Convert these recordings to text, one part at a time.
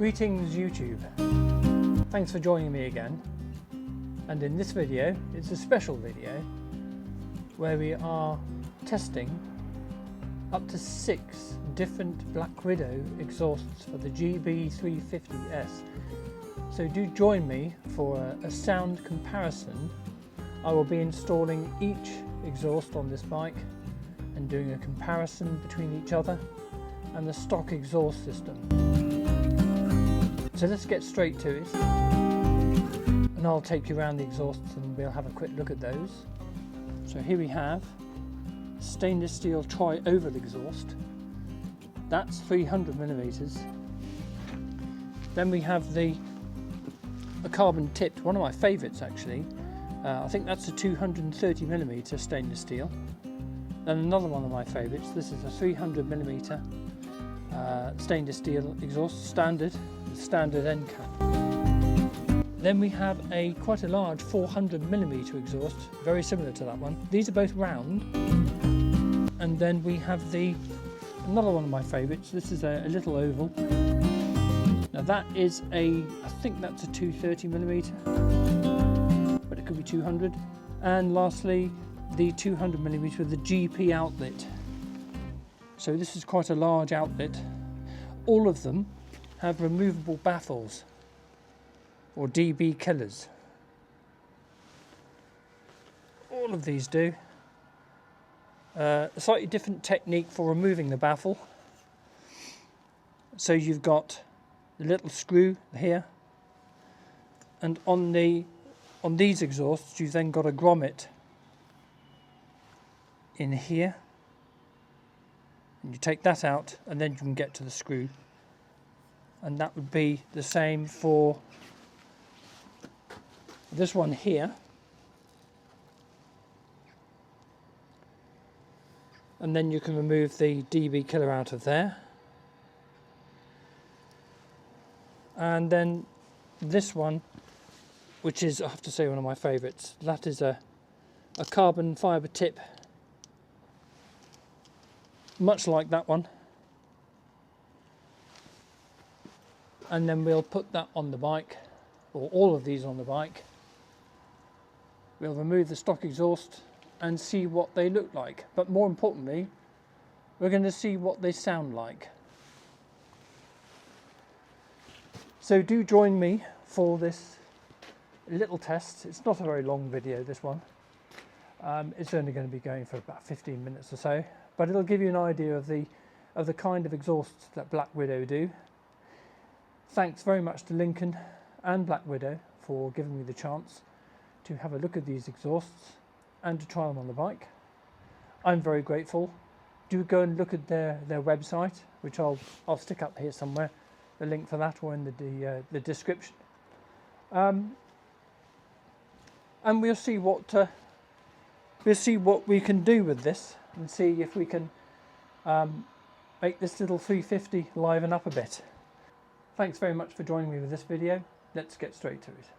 Greetings YouTube, thanks for joining me again, and in this video it's a special video where we are testing up to 6 different Black Widow exhausts for the GB350S. So do join me for a sound comparison. I will be installing each exhaust on this bike and doing a comparison between each other and the stock exhaust system. So let's get straight to it, and I'll take you around the exhausts and we'll have a quick look at those. So here we have stainless steel tri-oval exhaust, that's 300mm. Then we have a carbon tipped, one of my favourites actually. I think that's a 230mm stainless steel. Then another one of my favourites, this is a 300mm stainless steel exhaust, standard end cap. Then we have quite a large 400mm exhaust, very similar to that one. These are both round. And then we have another one of my favourites, this is a little oval. Now that is I think that's a 230mm, but it could be 200. And lastly, the 200mm with the GP outlet. So this is quite a large outlet. All of them have removable baffles, or DB killers. All of these do. A slightly different technique for removing the baffle. So you've got the little screw here, and on these exhausts you've then got a grommet in here, and you take that out and then you can get to the screw, and that would be the same for this one here. And then you can remove the DB killer out of there. And then this one, which is, I have to say, one of my favourites, that is a carbon fibre tip, much like that one. And then we'll put that on the bike, or all of these on the bike. We'll remove the stock exhaust and see what they look like, but more importantly we're going to see what they sound like. So do join me for this little test. It's not a very long video, this one. It's only going to be going for about 15 minutes or so, but it'll give you an idea of the kind of exhausts that Black Widow do. Thanks very much to Lincoln and Black Widow for giving me the chance to have a look at these exhausts and to try them on the bike. I'm very grateful. Do go and look at their website, which I'll stick up here somewhere, the link for that, or in the description. And we'll see what we can do with this, and see if we can make this little 350 liven up a bit. Thanks very much for joining me with this video. Let's get straight to it.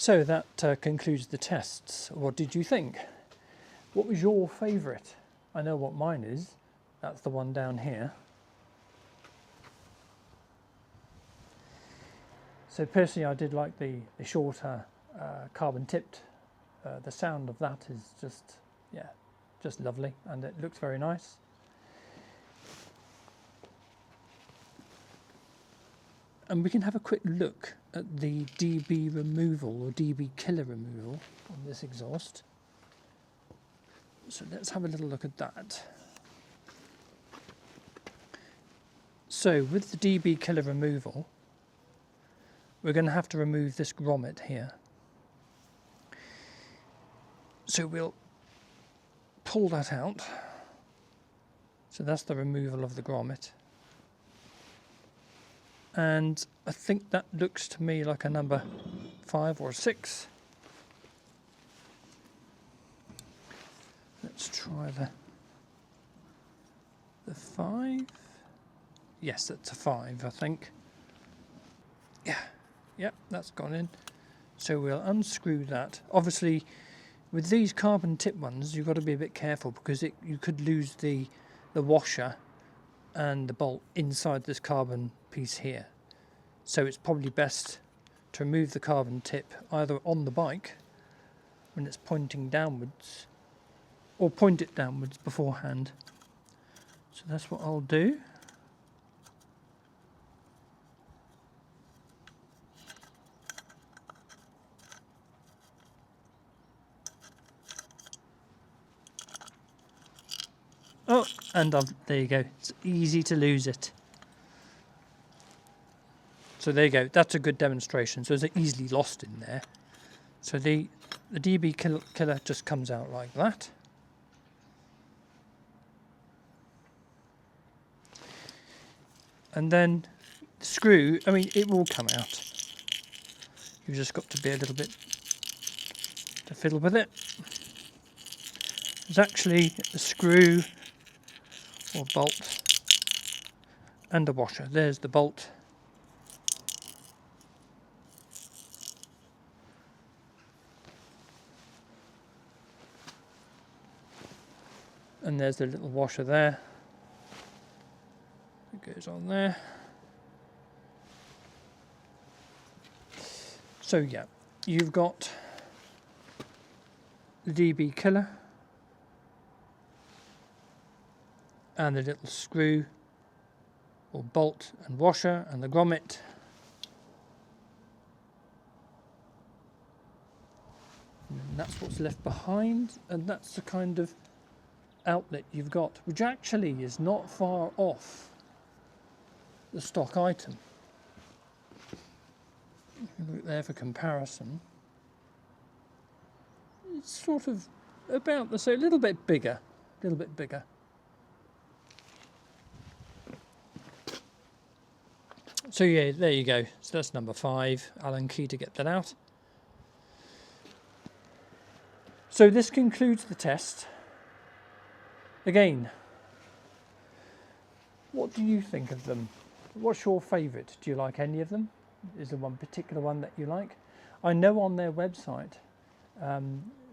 So that concludes the tests. What did you think? What was your favourite? I know what mine is. That's the one down here. So personally I did like the shorter carbon tipped. The sound of that is just lovely, and it looks very nice. And we can have a quick look at the DB removal or DB killer removal on this exhaust. So let's have a little look at that. So with the DB killer removal, we're going to have to remove this grommet here. So we'll pull that out. So that's the removal of the grommet. And I think that looks to me like a number 5 or 6. Let's try the 5. Yes, that's a 5, I think. Yeah, that's gone in. So we'll unscrew that. Obviously, with these carbon tip ones, you've got to be a bit careful because you could lose the washer and the bolt inside this carbon piece here. So it's probably best to remove the carbon tip either on the bike when it's pointing downwards, or point it downwards beforehand. So that's what I'll do. Oh, and there you go. It's easy to lose it. So there you go. That's a good demonstration. So it's easily lost in there. So the DB killer just comes out like that. And then the screw, I mean, it will come out. You've just got to be a little bit to fiddle with it. There's actually a screw or bolt and a washer. There's the bolt. And there's the little washer there. It goes on there. So yeah, you've got the DB killer and the little screw or bolt and washer and the grommet. And that's what's left behind, and that's the kind of outlet you've got, which actually is not far off the stock item. Look there for comparison. It's sort of about the same, a little bit bigger. So yeah, there you go. So that's number 5. Allen key to get that out. So this concludes the test. Again, what do you think of them? What's your favourite? Do you like any of them? Is there one particular one that you like? I know on their website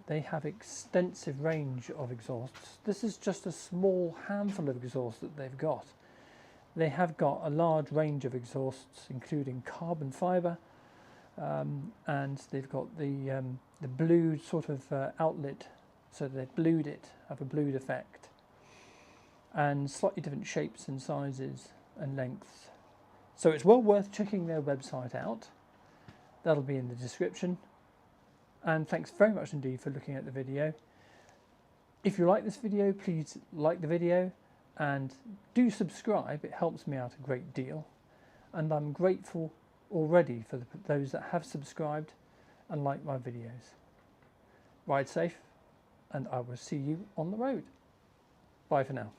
they have extensive range of exhausts. This is just a small handful of exhausts that they've got. They have got a large range of exhausts, including carbon fibre, and they've got the blued sort of outlet, so they've blued it, have a blued effect, and slightly different shapes and sizes and lengths. So it's well worth checking their website out. That'll be in the description. And thanks very much indeed for looking at the video. If you like this video, please like the video and do subscribe. It helps me out a great deal. And I'm grateful already for those that have subscribed and like my videos. Ride safe, and I will see you on the road. Bye for now.